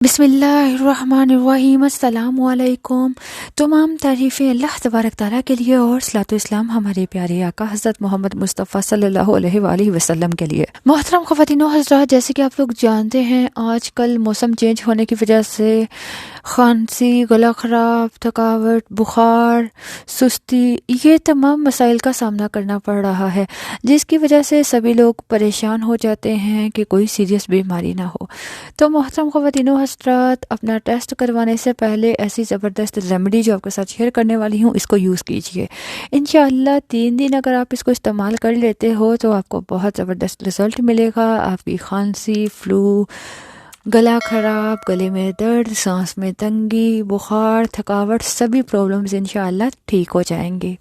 بسم اللہ الرحمن الرحیم۔ السلام علیکم۔ تمام تعریفیں اللہ تبارک تعالیٰ کے لیے اور صلاۃ و اسلام ہمارے پیارے آقا حضرت محمد مصطفیٰ صلی اللہ علیہ وآلہ وسلم کے لیے۔ محترم خواتین و حضرات، جیسے کہ آپ لوگ جانتے ہیں آج کل موسم چینج ہونے کی وجہ سے کھانسی، گلا خراب، تھکاوٹ، بخار، سستی، یہ تمام مسائل کا سامنا کرنا پڑ رہا ہے، جس کی وجہ سے سبھی لوگ پریشان ہو جاتے ہیں کہ کوئی سیریس بیماری نہ ہو۔ تو محترم خواتین و حضرات، اپنا ٹیسٹ کروانے سے پہلے ایسی زبردست ریمیڈی جو آپ کے ساتھ شیئر کرنے والی ہوں، اس کو یوز کیجئے۔ انشاءاللہ 3 دن اگر آپ اس کو استعمال کر لیتے ہو تو آپ کو بہت زبردست رزلٹ ملے گا۔ آپ کی کھانسی، فلو، گلا خراب، گلے میں درد، سانس میں تنگی، بخار، تھکاوٹ، سبھی پرابلمز انشاءاللہ ٹھیک ہو جائیں گی۔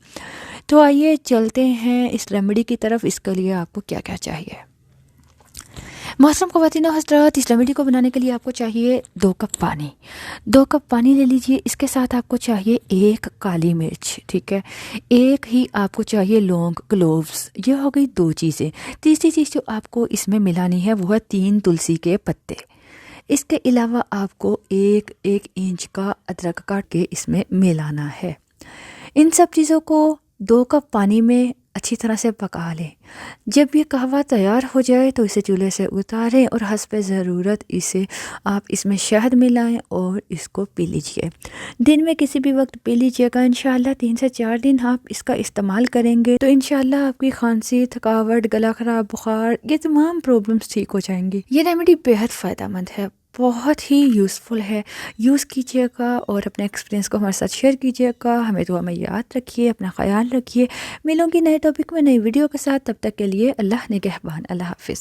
تو آئیے چلتے ہیں اس ریمیڈی کی طرف۔ اس کے لیے آپ کو کیا کیا چاہیے؟ محترم خواتین و حضرات، اس ریمیڈی کو بنانے کے لیے آپ کو چاہیے 2 کپ پانی۔ 2 کپ پانی لے لیجئے۔ اس کے ساتھ آپ کو چاہیے 1 کالی مرچ، ٹھیک ہے، 1 ہی آپ کو چاہیے لونگ، کلووز۔ یہ ہو گئی 2 چیزیں۔ تیسری چیز جو آپ کو اس میں ملانی ہے وہ ہے 3 تلسی کے پتے۔ اس کے علاوہ آپ کو 1 انچ کا ادرک کاٹ کے اس میں ملانا ہے۔ ان سب چیزوں کو 2 کپ پانی میں اچھی طرح سے پکا لیں۔ جب یہ قہوہ تیار ہو جائے تو اسے چولہے سے اتاریں اور حسب ضرورت آپ اس میں شہد ملائیں اور اس کو پی لیجئے۔ دن میں کسی بھی وقت پی لیجئے گا۔ انشاءاللہ 3 سے 4 دن آپ اس کا استعمال کریں گے تو انشاءاللہ آپ کی کھانسی، تھکاوٹ، گلا خراب، بخار، یہ تمام پرابلمز ٹھیک ہو جائیں گی۔ یہ ریمیڈی بہت فائدہ مند ہے، بہت ہی یوزفل ہے۔ یوز کیجئے گا اور اپنے ایکسپیرینس کو ہمارے ساتھ شیئر کیجئے گا۔ ہمیں دعا میں یاد رکھیے، اپنا خیال رکھیے۔ ملوں گی نئے ٹاپک میں، نئی ویڈیو کے ساتھ۔ تب تک کے لیے اللہ نگہبان۔ اللہ حافظ۔